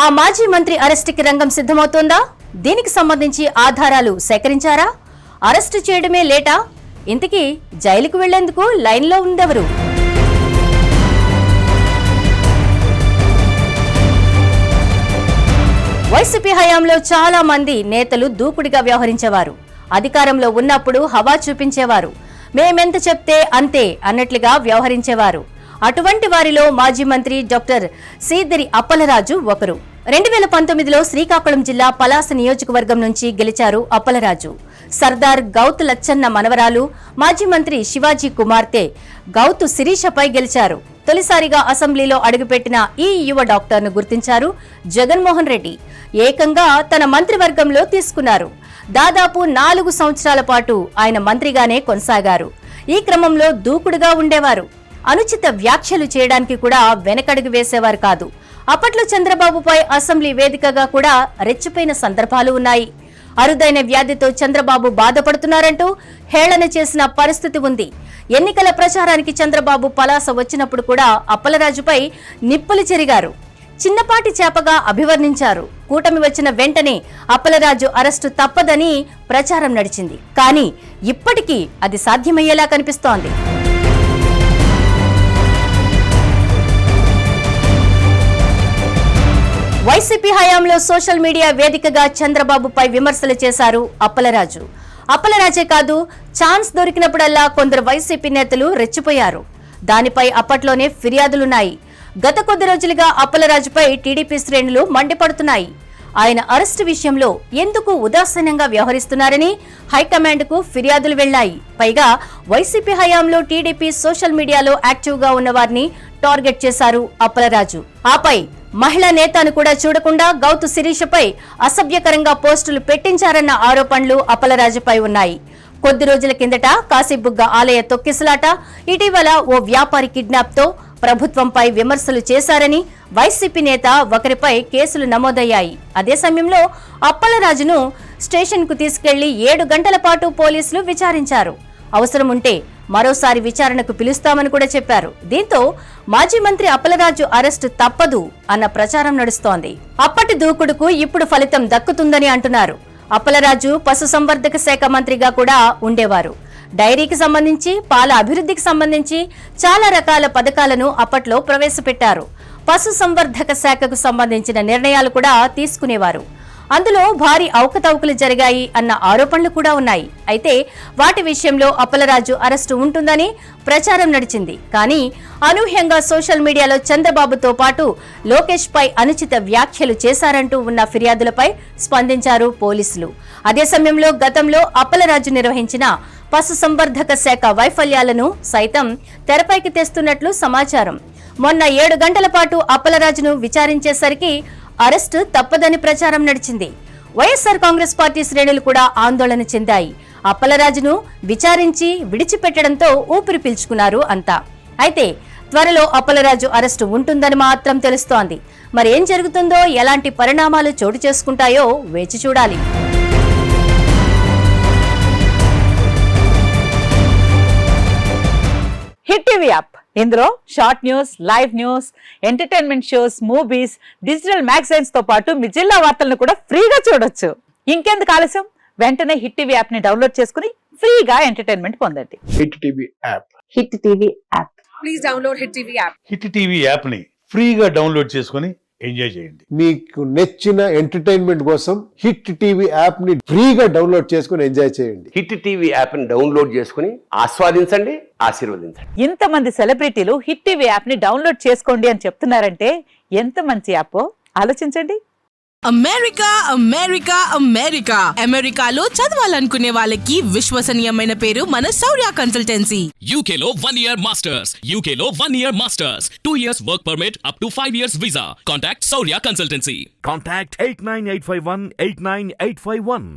ఆ మాజీ మంత్రి అరెస్టుకి రంగం సిద్ధమవుతోందా? దీనికి సంబంధించి ఆధారాలు సేకరించారా? అరెస్టు చేయడమే లేటా? ఇంతకీ జైలుకు వెళ్లేందుకు లైన్లో ఉందెవరు? వైసీపీ హయాంలో చాలా మంది నేతలు దూకుడుగా వ్యవహరించేవారు. అధికారంలో ఉన్నప్పుడు హవా చూపించేవారు. మేమెంత చెప్తే అంతే అన్నట్లుగా వ్యవహరించేవారు. అటువంటి వారిలో మాజీ మంత్రి డాక్టర్ సీదిరి అప్పలరాజు ఒకరు. 2019లో శ్రీకాకుళం జిల్లా పలాస నియోజకవర్గం నుంచి గెలిచారు అప్పలరాజు. సర్దార్ గౌతు లచ్చన్న మనవరాలు, మాజీ మంత్రి శివాజీ కుమార్తె గౌతు శిరీషపై గెలిచారు. తొలిసారిగా అసెంబ్లీలో అడుగుపెట్టిన ఈ యువ డాక్టర్ను గుర్తించారు జగన్మోహన్ రెడ్డి. ఏకంగా తన మంత్రివర్గంలో తీసుకున్నారు. దాదాపు 4 సంవత్సరాల పాటు ఆయన మంత్రిగానే కొనసాగారు. ఈ క్రమంలో దూకుడుగా ఉండేవారు. అనుచిత వ్యాఖ్యలు చేయడానికి కూడా వెనకడుగు వేసేవారు కాదు. అప్పట్లో చంద్రబాబుపై అసెంబ్లీ వేదికగా కూడా రెచ్చిపోయిన సందర్భాలు ఉన్నాయి. అరుదైన వ్యాధితో చంద్రబాబు బాధపడుతున్నారంటూ హేళన చేసిన పరిస్థితి ఉంది. ఎన్నికల ప్రచారానికి చంద్రబాబు పలాస వచ్చినప్పుడు కూడా అప్పలరాజుపై నిప్పులు చెరిగారు. చిన్నపాటి చేపగా అభివర్ణించారు. కూటమి వచ్చిన వెంటనే అప్పలరాజు అరెస్టు తప్పదని ప్రచారం నడిచింది. కానీ ఇప్పటికీ అది సాధ్యమయ్యేలా కనిపిస్తోంది. వైసీపీ హయాంలో సోషల్ మీడియా వేదికగా చంద్రబాబుపై విమర్శలు చేశారు అప్పలరాజు. అప్పలరాజే కాదు, ఛాన్స్ దొరికినప్పుడల్లా కొందరు వైసీపీ నేతలు రెచ్చిపోయారు. దానిపై అప్పట్లోనే ఫిర్యాదులున్నాయి. గత కొద్ది రోజులుగా అప్పలరాజుపై టీడీపీ శ్రేణులు మండిపడుతున్నాయి. ఆయన అరెస్టు విషయంలో ఎందుకు ఉదాసీనంగా వ్యవహరిస్తున్నారని హైకమాండ్కు ఫిర్యాదులు వెళ్లాయి. పైగా వైసీపీ హయాంలో టీడీపీ సోషల్ మీడియాలో యాక్టివ్గా ఉన్న వారిని టార్గెట్ చేశారు అప్పలరాజు. ఆపై మహిళా నేతను కూడా చూడకుండా గౌతు శిరీషపై అసభ్యకరంగా పోస్టులు పెట్టించారన్న ఆరోపణలు అప్పలరాజుపై ఉన్నాయి. కొద్ది రోజుల కిందట కాశీబుగ్గ ఆలయ తొక్కిసలాట, ఇటీవల ఓ వ్యాపారి కిడ్నాప్తో ప్రభుత్వంపై విమర్శలు చేశారని వైసీపీ నేత ఒకరిపై కేసులు నమోదయ్యాయి. అదే సమయంలో అప్పలరాజును స్టేషన్కు తీసుకెళ్లి 7 గంటల పాటు పోలీసులు విచారించారు. అవసరం ఉంటే మరోసారి విచారణకు పిలుస్తామని కూడా చెప్పారు. దీంతో మాజీ మంత్రి అప్పలరాజు అరెస్టు తప్పదు అన్న ప్రచారం నడుస్తోంది. అప్పటి దూకుడుకు ఇప్పుడు ఫలితం దక్కుతుందని అంటున్నారు. అప్పలరాజు పశుసంవర్ధక శాఖ మంత్రిగా కూడా ఉండేవారు. డైరీకి సంబంధించి, పాల అభివృద్ధికి సంబంధించి చాలా రకాల పథకాలను అప్పట్లో ప్రవేశపెట్టారు. పశుసంవర్ధక శాఖకు సంబంధించిన నిర్ణయాలు కూడా తీసుకునేవారు. అందులో భారీ అవకతవకలు జరిగాయి అన్న ఆరోపణలు కూడా ఉన్నాయి. అయితే వాటి విషయంలో అప్పలరాజు అరెస్టు ఉంటుందని ప్రచారం నడిచింది. కానీ అనూహ్యంగా సోషల్ మీడియాలో చంద్రబాబుతో పాటు లోకేష్ పై అనుచిత వ్యాఖ్యలు చేశారంటూ ఉన్న ఫిర్యాదులపై స్పందించారు పోలీసులు. అదే సమయంలో గతంలో అప్పలరాజు నిర్వహించిన పశుసంవర్ధక శాఖ వైఫల్యాలను సైతం తెరపైకి తెస్తున్నట్లు సమాచారం. మొన్న 7 గంటల పాటు అప్పలరాజును విచారించేసరికి అరెస్టు తప్పదని ప్రచారం నడిచింది. వైఎస్ఆర్ కాంగ్రెస్ పార్టీ శ్రేణులు కూడా ఆందోళన చెందాయి. అప్పలరాజును విచారించి విడిచిపెట్టడంతో ఊపిరి పీల్చుకున్నారు అంతా. అయితే త్వరలో అప్పలరాజు అరెస్టు ఉంటుందని మాత్రం తెలుస్తోంది. మరేం జరుగుతుందో, ఎలాంటి పరిణామాలు చోటు చేసుకుంటాయో వేచి చూడాలి. హిట్ టీవీ యాప్, ఇందులో short news, live news, entertainment shows, movies, digital magazines తో పాటు మీ జిల్లా వార్తలను కూడా ఫ్రీగా చూడొచ్చు. ఇంకెందుకు ఆలస్యం, వెంటనే హిట్ టీవీ యాప్ ని డౌన్లోడ్ చేసుకుని ఫ్రీగా ఎంటర్టైన్మెంట్ పొందండి. Hit TV app. Hit TV app. Please download hit TV app. Hit TV app ని ఫ్రీగా డౌన్లోడ్ చేసుకుని ఎంజాయ్ చేయండి. మీకు నచ్చిన ఎంటర్టైన్మెంట్ కోసం హిట్ టీవీ యాప్ ని ఫ్రీగా డౌన్లోడ్ చేసుకుని ఎంజాయ్ చేయండి. హిట్ టీవీ యాప్ ని డౌన్లోడ్ చేసుకుని ఆస్వాదించండి, ఆశీర్వదించండి. ఇంతమంది సెలబ్రిటీలు హిట్ టీవీ యాప్ ని డౌన్లోడ్ చేసుకోండి అని చెప్తున్నారంటే ఎంత మంచి యాప్ ఆలోచించండి. అమెరికా అమెరికా అమెరికా అమెరికాలో చదవాలనుకునే వాళ్ళకి విశ్వసనీయమైన పేరు మన శౌర్య కన్సల్టెన్సీ. UK లో 1 year masters, UK లో 1 year masters, 2 years work permit up to 5 years visa. Contact Saurya Consultancy. Contact 89851 89851.